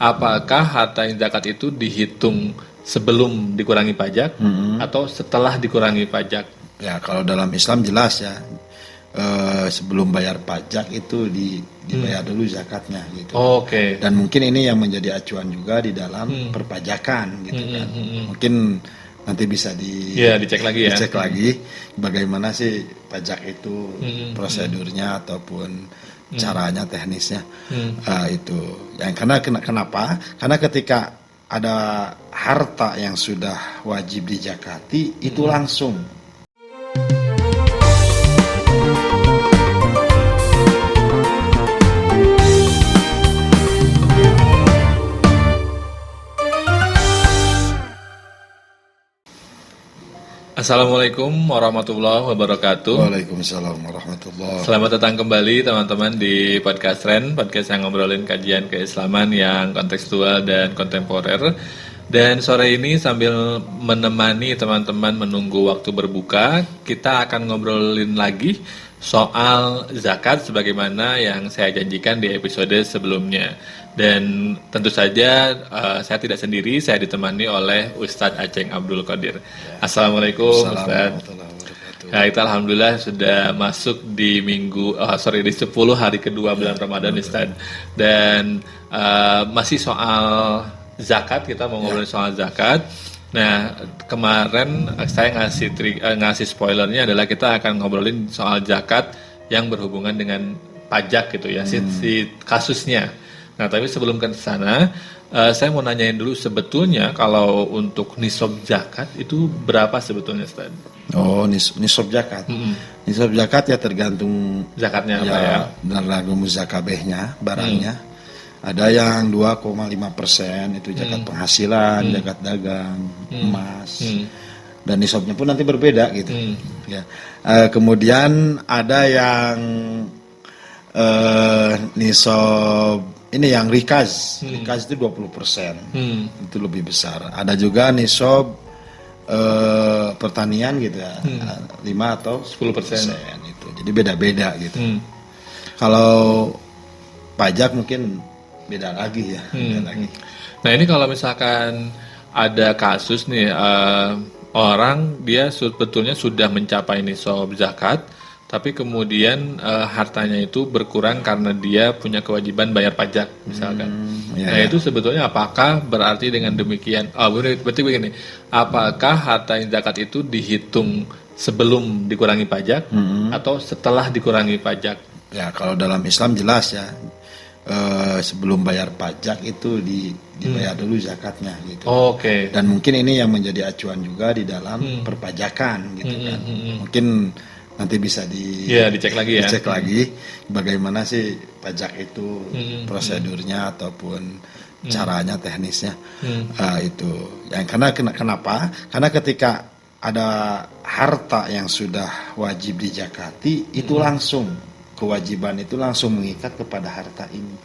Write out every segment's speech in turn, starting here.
apakah harta yang zakat itu dihitung sebelum dikurangi pajak atau setelah dikurangi pajak? Ya, kalau dalam Islam jelas ya, sebelum bayar pajak itu dibayar dulu zakatnya gitu. Oke. Dan mungkin ini yang menjadi acuan juga di dalam perpajakan gitu kan. Mungkin nanti bisa Ya, dicek lagi ya. dicek lagi bagaimana sih pajak itu prosedurnya ataupun caranya, teknisnya. Itu yang kenapa? Karena ketika ada harta yang sudah wajib dijakati itu langsung. Assalamualaikum warahmatullahi wabarakatuh. Waalaikumsalam warahmatullahi. Selamat datang kembali teman-teman di podcast yang ngobrolin kajian keislaman yang kontekstual dan kontemporer. Dan sore ini sambil menemani teman-teman menunggu waktu berbuka, kita akan ngobrolin lagi soal zakat sebagaimana yang saya janjikan di episode sebelumnya. Dan tentu saja saya tidak sendiri, saya ditemani oleh Ustadz Aceng Abdul Qadir. Assalamualaikum Ustadz. Nah, kita alhamdulillah sudah masuk di di 10 hari kedua bulan Ramadan Ustadz. Dan masih soal zakat, kita mau ngobrolin soal zakat. Nah, kemarin saya ngasih spoilernya adalah kita akan ngobrolin soal zakat yang berhubungan dengan pajak gitu ya, si kasusnya. Nah, tapi sebelum ke sana, saya mau nanyain dulu sebetulnya kalau untuk nisab zakat itu berapa sebetulnya, Ustaz? Oh, nisab zakat. Nisab zakat ya tergantung zakatnya apa ya? Dan muzakabehnya, barangnya. Ada yang 2,5% itu zakat penghasilan, zakat dagang, emas. Dan nisabnya pun nanti berbeda gitu. Ya. Kemudian ada yang nisab ini yang rikaz itu 20%, itu lebih besar. Ada juga nisab pertanian gitu ya, 5 atau 10% itu. Jadi beda-beda gitu. Kalau pajak mungkin beda lagi ya. Beda lagi. Nah, ini kalau misalkan ada kasus nih, orang dia sebetulnya sudah mencapai nisab zakat, tapi kemudian hartanya itu berkurang karena dia punya kewajiban bayar pajak misalkan. Itu sebetulnya apakah berarti dengan demikian? Berarti begini, apakah harta yang zakat itu dihitung sebelum dikurangi pajak atau setelah dikurangi pajak? Ya, kalau dalam Islam jelas ya, sebelum bayar pajak itu dibayar dulu zakatnya gitu. Oke. Dan mungkin ini yang menjadi acuan juga di dalam perpajakan gitu kan. Mungkin nanti bisa dicek lagi ya. Dicek lagi bagaimana sih pajak itu prosedurnya ataupun caranya, teknisnya. Itu yang kenapa? Karena ketika ada harta yang sudah wajib dijakati itu langsung kewajiban itu langsung mengikat kepada harta ini.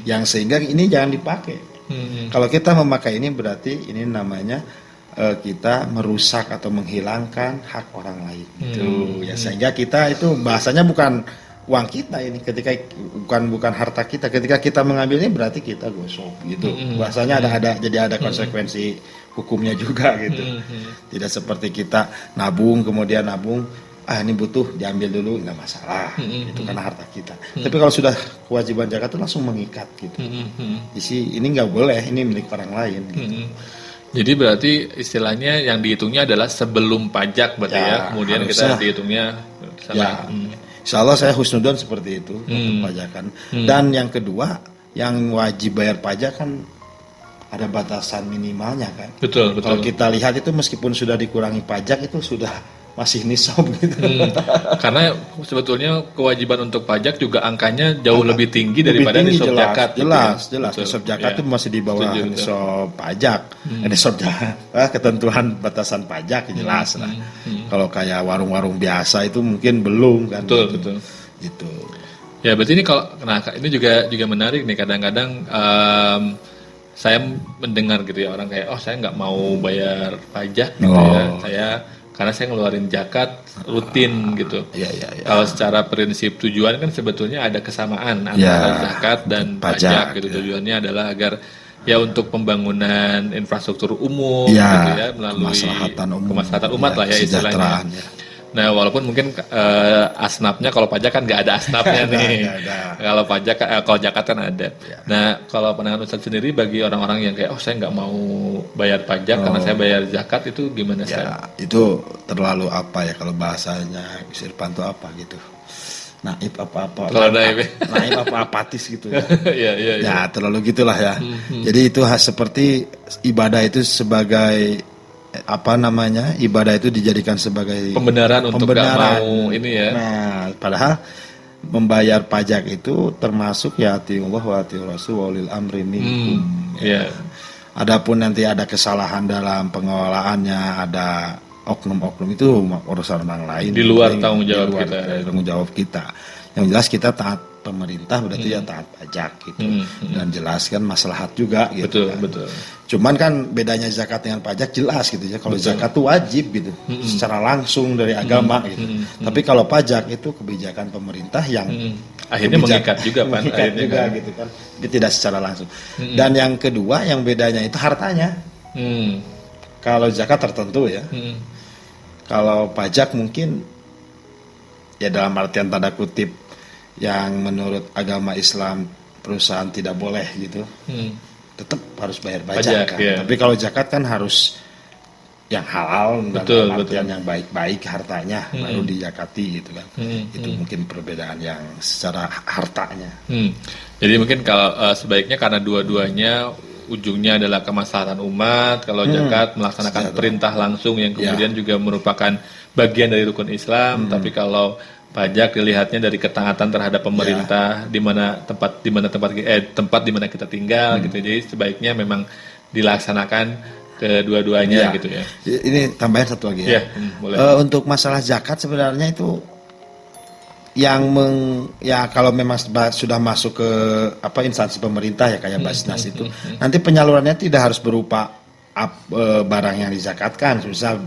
Yang sehingga ini jangan dipakai. Kalau kita memakai ini berarti ini namanya kita merusak atau menghilangkan hak orang lain. Itu ya, sehingga kita itu bahasanya bukan uang kita ini, ketika bukan harta kita, ketika kita mengambil ini berarti kita gosok gitu. Bahasanya jadi ada konsekuensi hukumnya juga gitu. Tidak seperti kita nabung ini butuh diambil dulu, nggak masalah, itu karena harta kita. Tapi kalau sudah kewajiban zakat itu langsung mengikat gitu. Jadi ini nggak boleh, ini milik orang lain gitu. Jadi berarti istilahnya yang dihitungnya adalah sebelum pajak berarti ya, kemudian kita dihitungnya Insya Allah saya husnudon seperti itu untuk pajakan. Dan yang kedua, yang wajib bayar pajak kan ada batasan minimalnya kan. Betul. Kalau kita lihat itu meskipun sudah dikurangi pajak itu sudah masih nisab gitu. Karena sebetulnya kewajiban untuk pajak juga angkanya jauh lebih tinggi daripada nisab zakat. Jelas. Nisab zakat itu masih di bawah nisab pajak. Nisab ketentuan batasan pajak jelas lah. Kalau kayak warung-warung biasa itu mungkin belum kan. Betul. Gitu. Ya berarti ini juga menarik nih, kadang-kadang saya mendengar gitu ya, orang kayak saya nggak mau bayar pajak gitu ya, karena saya ngeluarin zakat rutin gitu. Kalau secara prinsip tujuan kan sebetulnya ada kesamaan antara zakat dan pajak gitu. Tujuannya adalah agar ya untuk pembangunan infrastruktur umum Ya, gitu ya melalui kemaslahatan umat lah ya istilahnya. kesejahteraan, ya. Nah, walaupun mungkin asnapnya kalau pajak kan nggak ada asnapnya nih. Nggak ada. Kalau pajak, kalau zakat kan ada. Ya. Nah, kalau pandangan Ustadz sendiri bagi orang-orang yang kayak, saya nggak mau bayar pajak karena saya bayar zakat, itu gimana sih? Ya, itu terlalu apa ya kalau bahasanya Gus Irfan itu apa gitu. Naib apa-apa. Kalau naib. Naib apa apatis gitu ya. Iya. Ya, terlalu gitulah ya. Jadi itu seperti ibadah itu sebagai apa namanya? Ibadah itu dijadikan sebagai pembenaran untuk nggak mau ini ya. Nah, padahal membayar pajak itu termasuk ya atiullah wa atiur rasul wa ulil amri minkum. Ya. Adapun nanti ada kesalahan dalam pengelolaannya, ada oknum-oknum itu urusan orang lain. Di luar tanggung jawab kita. Tanggung jawab kita. Yang jelas kita taat pemerintah berarti ya taat pajak gitu. Dan jelaskan maslahat juga gitu. Betul. Cuman kan bedanya zakat dengan pajak jelas gitu ya. Kalau zakat itu wajib gitu, secara langsung dari agama gitu. Tapi kalau pajak itu kebijakan pemerintah yang akhirnya mengikat juga kan. Mengikat juga kan. Gitu kan. Jadi tidak secara langsung. Dan yang kedua yang bedanya itu hartanya. Kalau zakat tertentu ya. Kalau pajak mungkin ya dalam artian tanda kutip yang menurut agama Islam perusahaan tidak boleh gitu. Tetap harus bayar pajak kan. Ya. Tapi kalau zakat kan harus yang halal dan artian yang baik-baik hartanya baru dizakati gitu kan. Itu mungkin perbedaan yang secara hartanya. Jadi mungkin kalau sebaiknya karena dua-duanya ujungnya adalah kemaslahatan umat, kalau zakat melaksanakan perintah langsung yang kemudian juga merupakan bagian dari rukun Islam, tapi kalau pajak dilihatnya dari ketaatan terhadap pemerintah di mana tempat di mana kita tinggal gitu. Jadi sebaiknya memang dilaksanakan kedua-duanya gitu ya. Ini tambahan satu lagi ya. Boleh. Untuk masalah zakat sebenarnya itu yang kalau memang sudah masuk ke instansi pemerintah ya kayak Basnas itu nanti penyalurannya tidak harus berupa barang yang dizakatkan, misal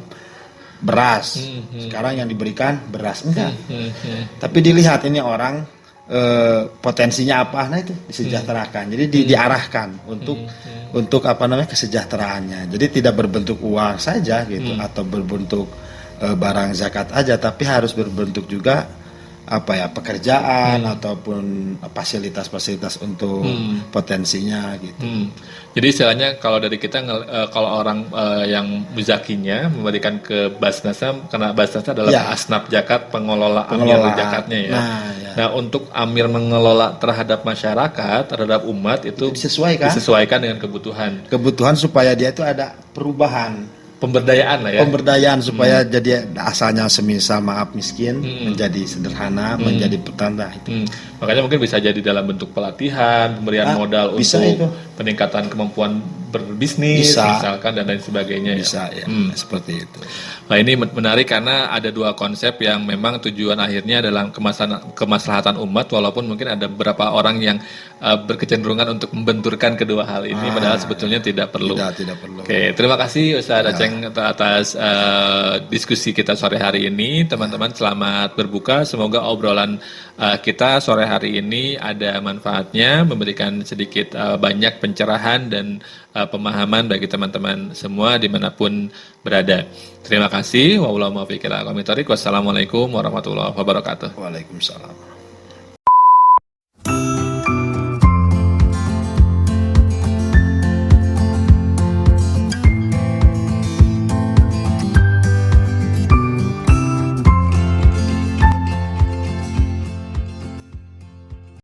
beras. Sekarang yang diberikan beras enggak. Tapi dilihat ini orang potensinya apa, nah itu disejahterakan. Jadi diarahkan untuk kesejahteraannya. Jadi tidak berbentuk uang saja gitu atau berbentuk barang zakat aja, tapi harus berbentuk juga pekerjaan ataupun fasilitas-fasilitas untuk potensinya gitu. Jadi istilahnya kalau dari kita kalau orang yang muzakinya memberikan ke Basnasnya, karena Basnasnya adalah asnap zakat, pengelola amir zakatnya ya. Nah, untuk amir mengelola terhadap masyarakat, terhadap umat itu disesuaikan dengan kebutuhan supaya dia itu ada perubahan. Pemberdayaan lah ya. Pemberdayaan supaya jadi asalnya semisal maaf miskin menjadi sederhana, menjadi petanda itu. Makanya mungkin bisa jadi dalam bentuk pelatihan, pemberian modal untuk peningkatan kemampuan berbisnis misalkan dan lain sebagainya bisa ya. Seperti itu. Nah, ini menarik karena ada dua konsep yang memang tujuan akhirnya adalah kemaslahatan umat, walaupun mungkin ada beberapa orang yang berkecenderungan untuk membenturkan kedua hal ini padahal sebetulnya tidak perlu. Tidak perlu. Oke, terima kasih Ustaz Aceng atas diskusi kita sore hari ini. Teman-teman selamat berbuka. Semoga obrolan kita sore hari ini ada manfaatnya, memberikan sedikit banyak pencerahan dan pemahaman bagi teman-teman semua dimanapun berada. Terima kasih. Wassalamualaikum warahmatullahi wabarakatuh. Waalaikumsalam.